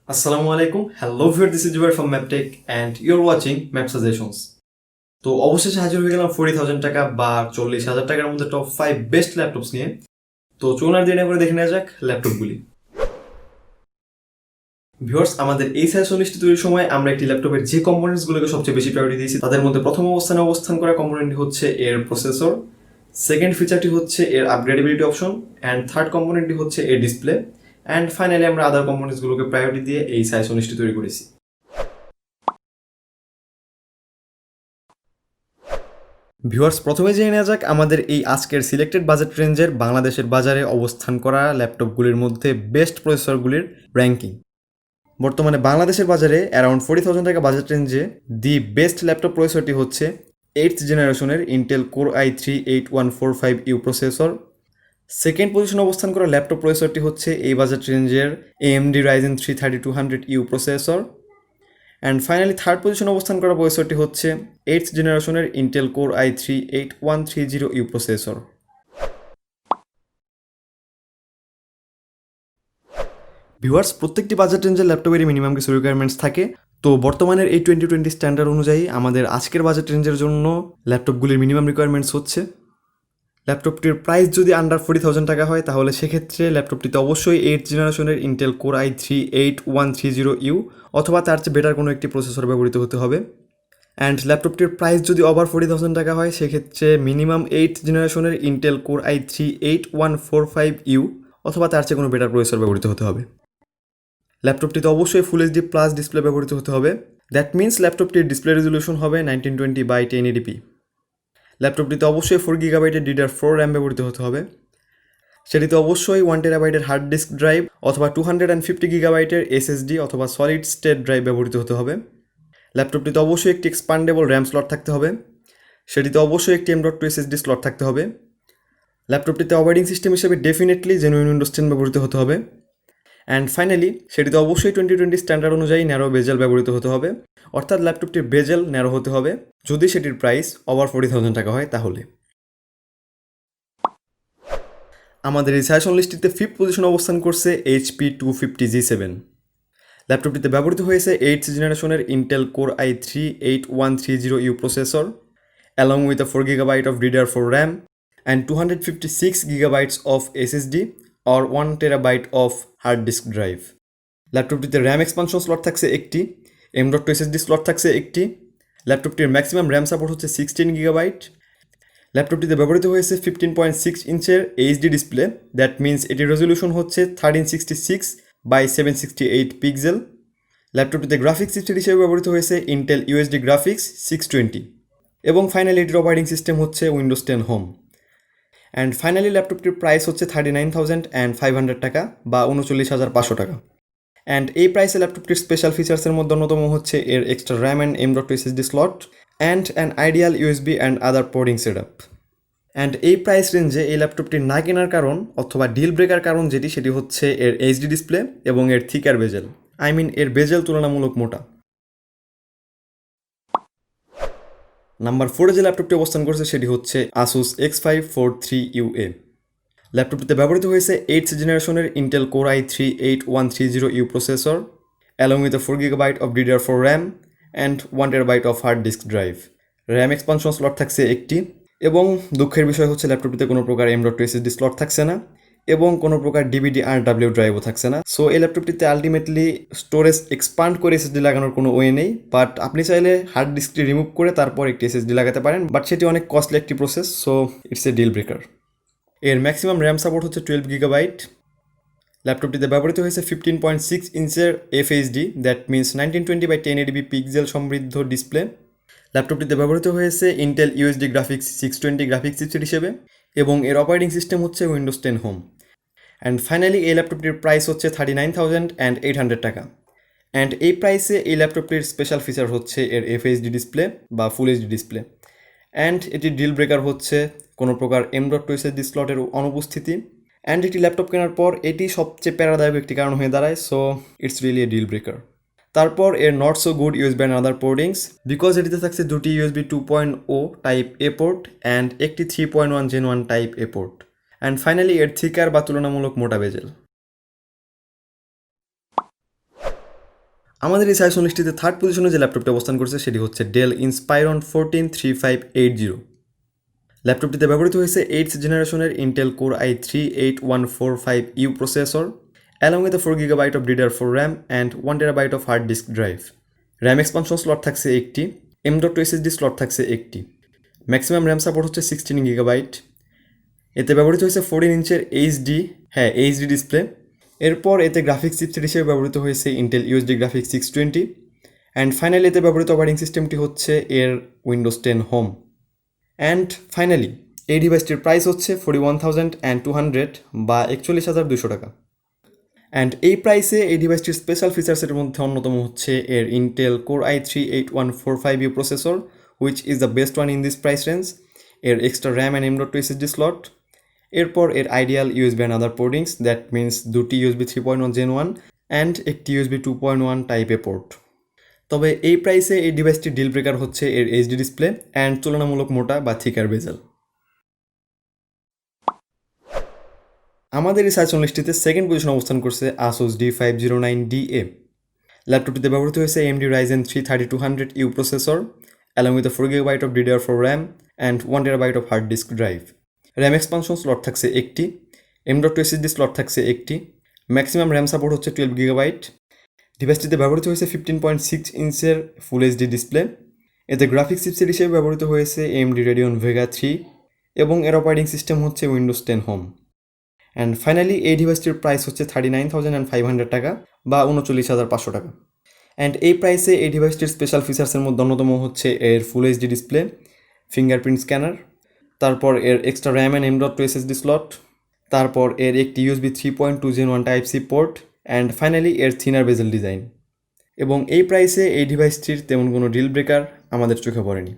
Assalamu alaikum. Hello viewers, this is Jubair from MappedTech and you're watching Map Suggestions. তো অবশেষে হাজির হয়ে গেলাম 40,000 টাকা বা 40,000 টাকার মধ্যে টপ 5 বেস্ট ল্যাপটপস নিয়ে। তো চলুন আর দেরি না করে দেখে নেওয়া যাক ল্যাপটপগুলি। ভিউয়ার্স, আমাদের এই সাজেশন লিস্ট তৈরির সময় আমরা একটি ল্যাপটপের যে কম্পোনেন্টসগুলোকে সবচেয়ে বেশি প্রায়োরিটি দিয়েছি তাদের মধ্যে প্রথম অবস্থানে অবস্থান করা কম্পোনেন্টটি হচ্ছে এর প্রসেসর, সেকেন্ড ফিচারটি হচ্ছে এর আপগ্রেডেবিলিটি অপশন অ্যান্ড থার্ড কম্পোনেন্টটি হচ্ছে এর ডিসপ্লে অ্যান্ড ফাইনালি আমরা আদার কম্পোনেন্টসগুলোকে প্রায়োরিটি দিয়ে এই সাজেশন লিস্টটি তৈরি করেছি। ভিউয়ার্স, প্রথমে জেনে নেওয়া যাক আমাদের এই আজকের সিলেক্টেড বাজেট রেঞ্জের বাংলাদেশের বাজারে অবস্থান করা ল্যাপটপগুলির মধ্যে বেস্ট প্রসেসরগুলির র্যাঙ্কিং। বর্তমানে বাংলাদেশের বাজারে অ্যারাউন্ড 40,000 টাকা বাজেট রেঞ্জে দি বেস্ট ল্যাপটপ প্রসেসরটি হচ্ছে 8th জেনারেশনের Intel core i3 8145U processor. Second পজিশনে অবস্থান করা ল্যাপটপ প্রসেসরটি হচ্ছে এই বাজেট রেঞ্জের AMD Ryzen 3 3200U processor. And finally third পজিশনে অবস্থান করা প্রসেসরটি হচ্ছে 8th জেনারেশনের Intel core i3 8130U processor. Viewers, প্রত্যেকটি বাজেট রেঞ্জের ল্যাপটপেরই মিনিমাম কিছু রিকোয়ারমেন্টস থাকে। তো বর্তমানের এই 2020 স্ট্যান্ডার্ড অনুযায়ী আমাদের আজকের বাজেট রেঞ্জের জন্য ল্যাপটপগুলির মিনিমাম রিকোয়ারমেন্টস হচ্ছে ল্যাপটপটির প্রাইস যদি আন্ডার 40,000 টাকা হয় তাহলে সেক্ষেত্রে ল্যাপটপটিতে অবশ্যই 8th জেনারেশনের ইন্টেল কোর i3 8130U অথবা তার চেয়ে বেটার কোনো একটি প্রসেসর ব্যবহৃত হতে হবে। অ্যান্ড ল্যাপটপটির প্রাইস যদি ওভার 40,000 টাকা হয় সেক্ষেত্রে মিনিমাম 8th জেনারেশনের ইন্টেল কোর i3 8145U অথবা তার চেয়ে কোনো বেটার প্রসেসর ব্যবহৃত হতে হবে। ল্যাপটপটিতে অবশ্যই ফুল এইচডি প্লাস ডিসপ্লে ব্যবহৃত হতে হবে। দ্যাট মিনস ল্যাপটপটির ডিসপ্লে রেজলিউশন হবে 1920x1080p। ল্যাপটপটিতে অবশ্যই 4GB DDR4 র্যাম ব্যবহৃত হতে হবে। সেটিতে অবশ্যই 1TB হার্ড ডিস্ক ড্রাইভ অথবা 250GB SSD অথবা সলিড স্টেট ড্রাইভ ব্যবহৃত হতে হবে। ল্যাপটপটিতে অবশ্যই একটি এক্সপান্ডেবল র্যাম স্লট থাকতে হবে। সেটিতে অবশ্যই একটি M.2 SSD স্লট থাকতে হবে। ল্যাপটপটিতে অপারেটিং সিস্টেম হিসেবে ডেফিনেটলি জেনুইন উইন্ডোজ 10 ব্যবহৃত হতে হবে। অ্যান্ড ফাইনালি সেটিতে অবশ্যই 2020 স্ট্যান্ডার্ড অনুযায়ী ন্যারো বেজেল ব্যবহৃত হতে হবে, অর্থাৎ ল্যাপটপটির বেজেল ন্যারো হতে হবে যদি সেটির প্রাইস ওভার 40,000 টাকা হয় তাহলে। আমাদের এই সাজেশন লিস্টটিতে 5th পজিশনে অবস্থান করছে HP 250G7। ল্যাপটপটিতে ব্যবহৃত হয়েছে 8th জেনারেশনের Intel core i3 8130U processor along with 4GB of DDR4 RAM and 256GB of SSD or 1TB of hard disk drive. ল্যাপটপটিতে র্যাম এক্সপানশন স্লট থাকছে একটি, M.2 SSD স্লট থাকছে একটি। ল্যাপটপটির ম্যাক্সিমাম র্যাম সাপোর্ট হচ্ছে 16GB। ল্যাপটপটিতে ব্যবহৃত হয়েছে 15.6 ইঞ্চের HD display, that means এটির resolution হচ্ছে 1366x768 পিক্সেল। ল্যাপটপটিতে গ্রাফিক্স চিপসেট হিসেবে ব্যবহৃত হয়েছে ইন্টেল USD গ্রাফিক্স 620 এবং ফাইনালি এটির অপারেটিং সিস্টেম হচ্ছে উইন্ডোজ 10 হোম। অ্যান্ড ফাইনালি ল্যাপটপটির প্রাইস হচ্ছে 39,500 টাকা বা 39,500 টাকা। অ্যান্ড এই প্রাইসে ল্যাপটপটির স্পেশাল ফিচার্সের মধ্যে অন্যতম হচ্ছে এর extra RAM and M.2 SSD slot and an ideal USB and other porting setup. And এই প্রাইস রেঞ্জে এই ল্যাপটপটি না কেনার কারণ অথবা ডিল ব্রেকার কারণ সেটি হচ্ছে এর এইচডি ডিসপ্লে এবং এর থিকার বেজেল, এর বেজেল তুলনামূলক মোটা। নাম্বার 4-এ যে ল্যাপটপটি অবস্থান করছে সেটি হচ্ছে Asus X543UA। ল্যাপটপটিতে ব্যবহৃত হয়েছে 8th জেনারেশনের Intel core i3 8130U processor along with 4GB of DDR4 RAM and 1TB of hard disk drive. RAM expansion slot থাকছে একটি এবং দুঃখের বিষয় হচ্ছে ল্যাপটপটিতে কোনো প্রকার M.2 SSD স্লট থাকছে না এবং কোনো প্রকার DVD/RW ড্রাইভও থাকছে না। সো এই ল্যাপটপটিতে আলটিমেটলি স্টোরেজ এক্সপান্ড করে SSD লাগানোর কোনো ওয়ে নেই, বাট আপনি চাইলে হার্ড ডিস্কটি রিমুভ করে তারপর একটি SSD লাগাতে পারেন, বাট সেটি অনেক কস্টলি একটি প্রসেস, so it's a deal breaker. এর ম্যাক্সিমাম র্যাম সাপোর্ট হচ্ছে 12GB। ল্যাপটপটিতে ব্যবহৃত হয়েছে 15.6 ইঞ্চের FHD, that means 1920x1080p pixel সমৃদ্ধ ডিসপ্লে। ল্যাপটপটিতে ব্যবহৃত হয়েছে Intel USD graphics 620 graphics chipset হিসেবে এবং এর অপারেটিং সিস্টেম হচ্ছে উইন্ডোজ 10 হোম। অ্যান্ড ফাইনালি এই ল্যাপটপটির প্রাইস হচ্ছে 39,800 টাকা। অ্যান্ড এই প্রাইসে এই ল্যাপটপটির স্পেশাল ফিচার হচ্ছে এর FHD ডিসপ্লে বা ফুল এইচডি ডিসপ্লে। অ্যান্ড এটির ডিল ব্রেকার হচ্ছে কোনো প্রকার M.2 SSD স্লটের অনুপস্থিতি। অ্যান্ড একটি ল্যাপটপ কেনার পর এটি সবচেয়ে প্যারাদায়ক একটি কারণ হয়ে দাঁড়ায়, so it's really a deal breaker. তারপর এর not so good USB and other portings, because এটিতে থাকছে দুটি USB 2.0 type A port and একটি 3.1 Gen 1 type A port. And finally এর থিকার বা তুলনামূলক মোটা বেজেল। আমাদের এই সাজেশন লিস্টটিতে থার্ড পজিশনে যে ল্যাপটপটি অবস্থান করছে সেটি হচ্ছে ডেল ইন্সপাইরন 143580। ল্যাপটপটিতে ব্যবহৃত হয়েছে 8th জেনারেশনের Intel core i3-8145U processor along with a 4GB of DDR4 RAM and 1TB of hard disk drive। RAM expansion slot থাকছে একটি, M.2 SSD স্লট থাকছে একটি, ম্যাক্সিমাম র্যাম সাপোর্ট হচ্ছে 16GB। এতে ব্যবহৃত হয়েছে 14 ইঞ্চের এইচডি ডিসপ্লে। এরপর এতে গ্রাফিক্স চিপসেট হিসেবে ব্যবহৃত হয়েছে Intel USD graphics 620 and finally এতে ব্যবহৃত অপারেটিং সিস্টেমটি হচ্ছে এর উইন্ডোজ 10 হোম। অ্যান্ড ফাইনালি এই ডিভাইসটির প্রাইস হচ্ছে 41,200 বা 41,200 টাকা। অ্যান্ড এই প্রাইসে এই ডিভাইসটির স্পেশাল ফিচার্সের মধ্যে অন্যতম হচ্ছে এর Intel core i3-8145U processor which is the best one in this price range, এর extra RAM and M.2 SSD slot, এরপর এর ideal USB and other portings that means দুটি ইউএসবি 3.1 Gen 1 অ্যান্ড একটি ইউএসবি 2.1 টাইপ এ পোর্ট। তবে এই প্রাইসে এই ডিভাইসটির deal breaker হচ্ছে এর এইচডি ডিসপ্লে অ্যান্ড তুলনামূলক মোটা বা থিকার বেজেল। আমাদের এই সাজেশন লিস্টটিতে সেকেন্ড পজিশন অবস্থান করছে আসুস D509DA। ল্যাপটপটিতে ব্যবহৃত হয়েছে AMD Ryzen 3 3200U processor along with a 4GB of DDR4 RAM and 1TB of hard disk drive। RAM expansion slot থাকছে একটি, M.2 SSD স্লট থাকছে একটি, ম্যাক্সিমাম র্যাম সাপোর্ট হচ্ছে 12GB। ডিভাইসটিতে ব্যবহৃত হয়েছে 15.6 ইঞ্চের ফুল এইচডি ডিসপ্লে। এতে গ্রাফিক্স চিপসেট হিসেবে ব্যবহৃত হয়েছে AMD Radeon Vega 3 এবং এর অপারেটিং সিস্টেম হচ্ছে উইন্ডোজ 10 হোম। অ্যান্ড ফাইনালি এই ডিভাইসটির প্রাইস হচ্ছে 39,500 টাকা বা 39,500 টাকা। অ্যান্ড এই প্রাইসে এই ডিভাইসটির স্পেশাল ফিচার্সের মধ্যে অন্যতম হচ্ছে এর full HD display, fingerprint scanner, তারপর এর extra RAM and M.2 SSD slot, তারপর এর একটি USB 3.2 Gen 1 type C port and finally এর থিনার বেজেল ডিজাইন। এবং এই প্রাইসে এই ডিভাইসটির তেমন কোনো ডিল ব্রেকার আমাদের চোখে পড়েনি।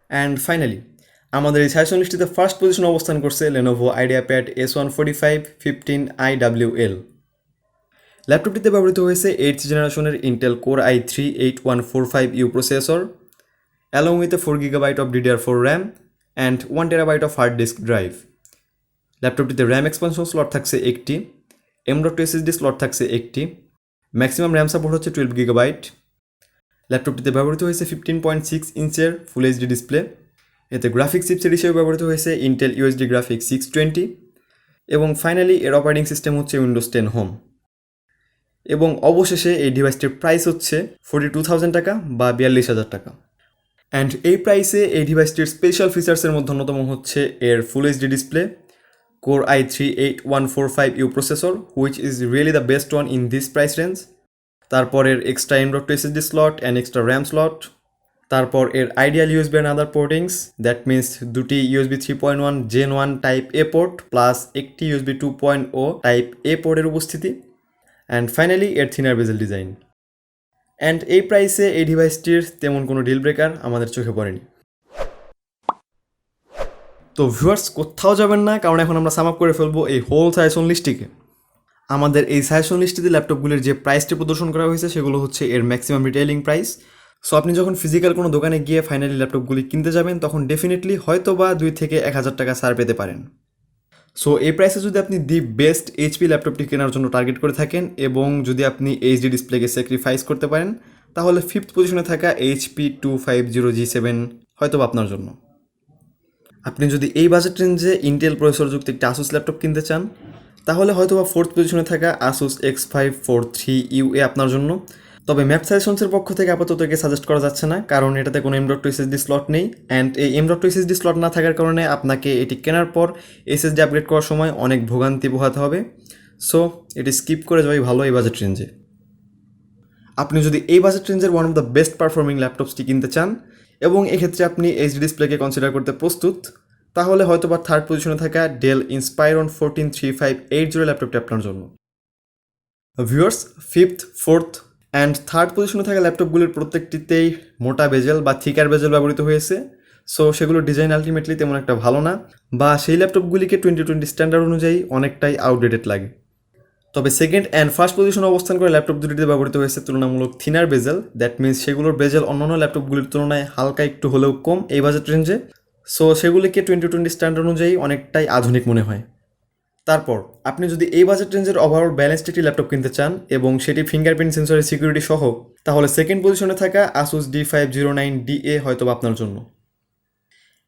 অ্যান্ড ফাইনালি আমাদের এই সাজেশন লিস্টটিতে ফার্স্ট পজিশনে অবস্থান করছে Lenovo IdeaPad S145 15IWL। ল্যাপটপটিতে ব্যবহৃত হয়েছে 8th জেনারেশনের Intel core i3-8145U processor along with a 4GB of DDR4 RAM and 1TB of hard disk drive। ল্যাপটপটিতে র্যাম এক্সপানশন স্লট থাকছে একটি, M.2 SSD স্লট থাকছে একটি, ম্যাক্সিমাম র্যাম সাপোর্ট হচ্ছে 12GB। ল্যাপটপটিতে ব্যবহৃত হয়েছে 15.6 ইঞ্চের ফুল এইচডি ডিসপ্লে। এতে গ্রাফিক্স চিপসেট হিসেবে ব্যবহৃত হয়েছে ইন্টেল ইউএসডি গ্রাফিক্স 620 এবং ফাইনালি এর অপারেটিং সিস্টেম হচ্ছে উইন্ডোজ 10 হোম। এবং অবশেষে এই ডিভাইসটির প্রাইস হচ্ছে 42,000 টাকা বা 42,000 টাকা। অ্যান্ড এই প্রাইসে এই ডিভাইসটির স্পেশাল ফিচার্সের মধ্যে অন্যতম হচ্ছে এর full HD display, core i3-8145U processor which is really the best one in this price range, তারপর এর extra M.2 SSD slot and extra RAM slot, তারপর এর ideal USB and other portings that means দুটি USB 3.1 Gen 1 type A port plus একটি USB 2.0 type A পোর্টের উপস্থিতি and finally এর thinner bezel design. And এই প্রাইসে এই ডিভাইসটির তেমন কোনো ডিল ব্রেকার আমাদের চোখে পড়েনি। তো ভিউয়ার্স কোথাও যাবেন না, কারণ এখন আমরা সাম আপ করে ফেলবো এই হোল সাজেশন লিস্টটিকে। আমাদের এই সাজেশন লিস্টটিতে ল্যাপটপগুলির যে প্রাইসটি প্রদর্শন করা হয়েছে সেগুলো হচ্ছে এর ম্যাক্সিমাম রিটেইলিং প্রাইস। সো আপনি যখন ফিজিক্যাল কোনো দোকানে গিয়ে ফাইনালি ল্যাপটপগুলি কিনতে যাবেন তখন ডেফিনেটলি হয়তো বা 2 থেকে 1,000 টাকা ছাড় পেতে পারেন। সো এই প্রাইসে যদি আপনি দি বেস্ট এইচপি ল্যাপটপটি কেনার জন্য টার্গেট করে থাকেন এবং যদি আপনি এইচডি ডিসপ্লেকে স্যাক্রিফাইস করতে পারেন তাহলে 5th পজিশনে থাকা HP 250G7 হয়তো আপনার জন্য। আপনি যদি এই বাজেট রেঞ্জে ইন্টেল প্রসেসরযুক্ত একটি আসুস ল্যাপটপ কিনতে চান তাহলে হয়তো বা 4th পজিশনে থাকা আসুস X543UA আপনার জন্য। তবে ম্যাপ সাজেশনসের পক্ষ থেকে আপাতত একে সাজেস্ট করা যাচ্ছে না, কারণ এটাতে কোনো M.2 SSD স্লট নেই অ্যান্ড এই M.2 SSD স্লট না থাকার কারণে আপনাকে এটি কেনার পর SSD আপগ্রেড করার সময় অনেক ভোগান্তি পোহাতে হবে। সো এটি স্কিপ করে যাওয়াই ভালো এই বাজেট রেঞ্জে। আপনি যদি এই বাজেট রেঞ্জের one of the best performing ল্যাপটপসটি কিনতে চান এবং এক্ষেত্রে আপনি এইচডি ডিসপ্লেকে কনসিডার করতে প্রস্তুত তাহলে হয়তো বা 3rd পজিশনে থাকা ডেল ইন্সপাইরন 143580 ল্যাপটপটি আপনার জন্য। Viewers 5th, 4th and 3rd পজিশনে থাকা ল্যাপটপগুলির প্রত্যেকটিতেই মোটা বেজেল বা থিকার বেজেল ব্যবহৃত হয়েছে। সো সেগুলোর ডিজাইন আলটিমেটলি তেমন একটা ভালো না বা সেই ল্যাপটপগুলিকে 2020 স্ট্যান্ডার্ড অনুযায়ী অনেকটাই আউটডেটেড লাগে। তবে 2nd অ্যান্ড 1st পজিশনে অবস্থান করে ল্যাপটপ দুটিতে ব্যবহৃত হয়েছে তুলনামূলক থিনার বেজেল, দ্যাট মিনস সেগুলোর বেজেল অন্যান্য ল্যাপটপগুলির তুলনায় হালকা একটু হলেও কম এই বাজেট রেঞ্জে। সো সেগুলিকে 2020 স্ট্যান্ডার্ড অনুযায়ী অনেকটাই আধুনিক মনে হয়। তারপর আপনি যদি এই বাজেট রেঞ্জের ওভারঅল ব্যালেন্সড একটি ল্যাপটপ কিনতে চান এবং সেটি ফিঙ্গারপ্রিন্ট সেন্সরের সিকিউরিটি সহ, তাহলে সেকেন্ড পজিশনে থাকা আসুস D509DA হয়তো আপনার জন্য।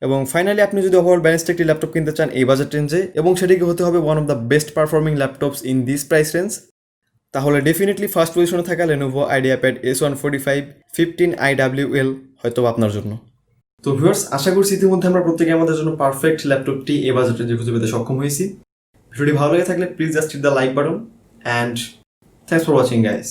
এবং ফাইনালি আপনি যদি ওভারঅল ব্যালেন্সড একটি ল্যাপটপ কিনতে চান এই বাজেট রেঞ্জে এবং সেটিকে হতে হবে one of the best performing laptops in this price range, তাহলে ডেফিনেটলি ফার্স্ট পজিশনে থাকা Lenovo IdeaPad S145 15IWL হয়তো আপনার জন্য। তো ভিউয়ার্স, আশা করছি ইতিমধ্যে আমরা প্রত্যেকে আমাদের জন্য পারফেক্ট ল্যাপটপটি এই বাজেট রেঞ্জে খুঁজে পেতে সক্ষম হয়েছি। ভিডিওটি ভালো লেগে থাকলে please just hit the like button and thanks for watching guys.